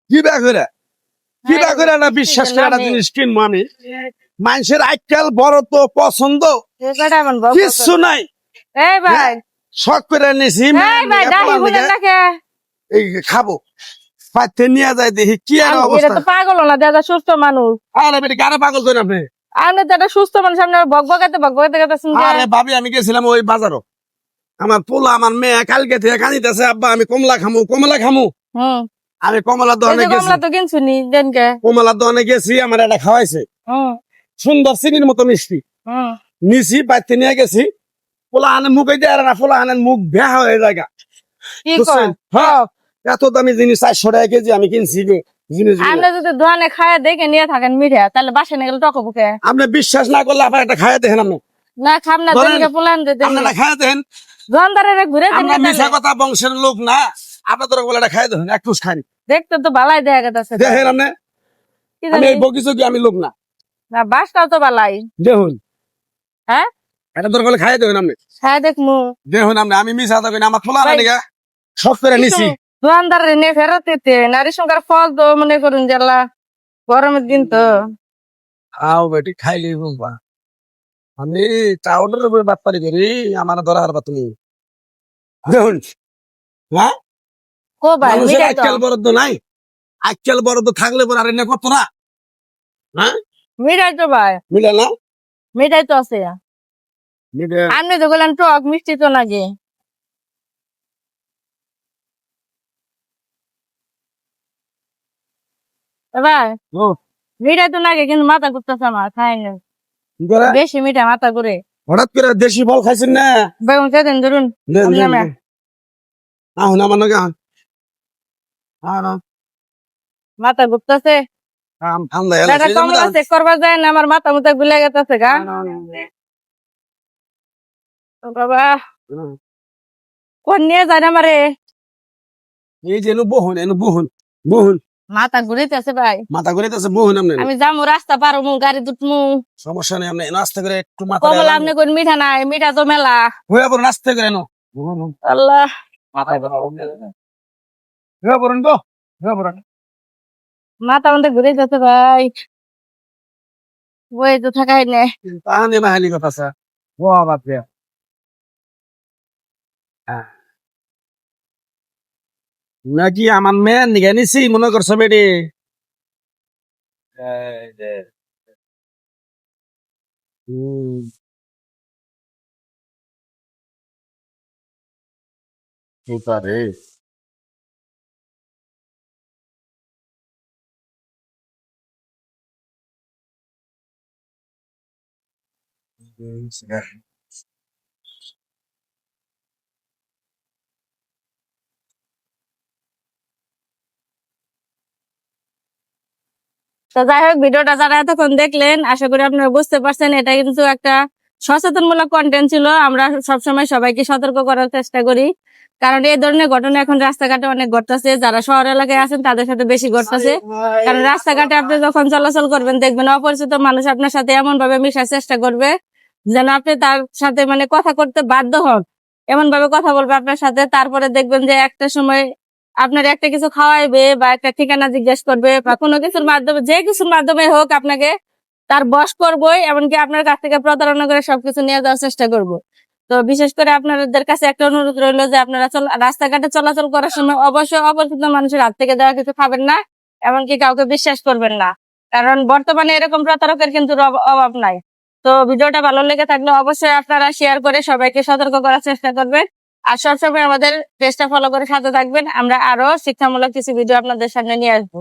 কি করে না বিশ্বাস করে একটা জিনিস কিনবো আমি মানুষের আজকাল বড় তো পছন্দ কিচ্ছু নাই শখ করে নিছি এই খাবো পাইতে নিয়ে যায় দেখি কি আর অবস্থা পাগল না দাদা সুস্থ মানুষ আরে বেটি কারে পাগল করেন আপনি আপনি তো একটা সুস্থ মানুষ আপনি বকবকাতে গেছেন আরে ভাবি আমি গেছিলাম ওই বাজারও আমার পোলা আমার মেয়ে কালকে থেকে কাঁদিতেছে আব্বা আমি কমলা খামু আমি কমলা দোকানে গেছি কমলা তো কিনছুনি দেনকে কমলা দোকানে গেছি আমার এটা খাওয়াইছে সুন্দর চিনির মতো মিষ্টি নিছি পাইতে নিয়ে গেছি পোলা আনে মুখে দিয়ে না পোলা আনে মুখ বেহা হয়ে জায়গা হ্যাঁ এত দামি জিনিস 400 টাকা কেজি আমি কিনছি আপনি যদি দোকানে খায়া দেখে নিয়ে থাকেন মিঠা তাহলে বাসে নিয়ে গেলে টকো বুকে আপনি বিশ্বাস না করলে আপনার একটা খায়া দেখেন আপনি না খাম না দেনকে পোলান দে আপনারা খায়া দেখেন দোকানদারের ঘুরে আমরা মিছা কথা বংশের লোক না আপনাদের বলে এটা খায়া দেখেন একটু খাই দেখতে তো ভালাই দেখা গেছে দেখেন আপনি আমি এই বকিছো আমি লোক না না বাসটাও তো ভালাই দেখুন হ্যাঁ এটা তোর বলে খায়া দেখেন আপনি খায়া দেখমু দেখুন আপনি আমি মিছা কথা কই না আমার পোলা না সব করে নিছি দোকানদারের নিয়ে ফেরত দিতে নারী সংখ্যার ফল তো মনে করুন জেলা গরমের দিন তো আও বেটি খাইলি বুঝবা আমি চাউডের উপরে বাটপারি করি আমার ধরা হারবা তুমি দেখুন হ্যাঁ কো ভাই মানুষের মিঠাই তো আজকাল বরাদ্দ নাই আজকাল বরাদ্দ থাকলে পরে আর এনে কত না হ্যাঁ মিঠাই তো ভাই মিলে না মিঠাই তো আছে মিলে আপনি তো বললেন টক মিষ্টি তো নাকি ভাই ও মিঠাই তো নাকি কিন্তু মাথা ঘুরতেছে আমার খাই না কি করে বেশি মিঠা মাথা ঘুরে হঠাৎ করে দেশি ফল খাইছেন না বেগুন খেতেন ধরুন আহুন আমার নাকি আহুন মাথা ঘুরতেছে কমলা চেক করবা যায় না আমার মাথা মুথা গুলে গেছে গা বাবা কোন নিয়ে যায় না মারে এই যে বহুন বহুন মাথা ঘুরিতেছে ভাই মাথা করে আছে বহুন আপনি আমি যাবো রাস্তা পারো মু গাড়ি দুটমু সমস্যা নেই আপনি নাস্তা করে একটু মাথা কমলা আপনি কোন মিঠা নাই মিঠা তো মেলা হয়ে পড়ুন নাস্তা করে নো আল্লাহ মাথায় হয়ে পড়ুন তো হয়ে পড়ুন মাথা মধ্যে ঘুরিতেছে ভাই বই তো থাকাই নে তাহলে বাহালি কথা স্যার ও বাপ রে নাকি আমার মেয়ে নিগে নিছি মনে করছো বেটি রে তো যাই হোক ভিডিওটা যারা এতক্ষণ দেখলেন আশা করি আপনারা বুঝতে পারছেন এটা কিন্তু একটা সচেতনমূলক কন্টেন্ট ছিল আমরা সবসময় সবাইকে সতর্ক করার চেষ্টা করি কারণ এই ধরনের ঘটনা এখন রাস্তাঘাটে অনেক ঘটতেছে যারা শহর এলাকায় আছেন তাদের সাথে বেশি ঘটতেছে কারণ রাস্তাঘাটে আপনি যখন চলাচল করবেন দেখবেন অপরিচিত মানুষ আপনার সাথে এমন ভাবে মিশার চেষ্টা করবে যেন আপনি তার সাথে মানে কথা করতে বাধ্য হন এমন ভাবে কথা বলবে আপনার সাথে তারপরে দেখবেন যে একটা সময় আপনার একটা কিছু খাওয়াইবে বা একটা ঠিকানা জিজ্ঞেস করবে বা কোনো কিছুর মাধ্যমে যে কিছুর মাধ্যমে হোক আপনাকে তার বশ করবোই এমনকি আপনার কাছ থেকে প্রতারণা করে সবকিছু নিয়ে যাওয়ার চেষ্টা করব তো বিশেষ করে আপনাদের কাছে একটা অনুরোধ রইলো যে আপনারা রাস্তাঘাটে চলাচল করার সময় অবশ্যই অপরিচিত মানুষের হাত থেকে দেওয়া কিছু খাবেন না এমনকি কাউকে বিশ্বাস করবেন না কারণ বর্তমানে এরকম প্রতারকের কিন্তু অভাব নাই তো ভিডিওটা ভালো লেগে থাকলে অবশ্যই আপনারা শেয়ার করে সবাইকে সতর্ক করার চেষ্টা করবেন আর সবসময় আমাদের পেজটা ফলো করে সাথে থাকবেন আমরা আরো শিক্ষামূলক কিছু ভিডিও আপনাদের সামনে নিয়ে আসবো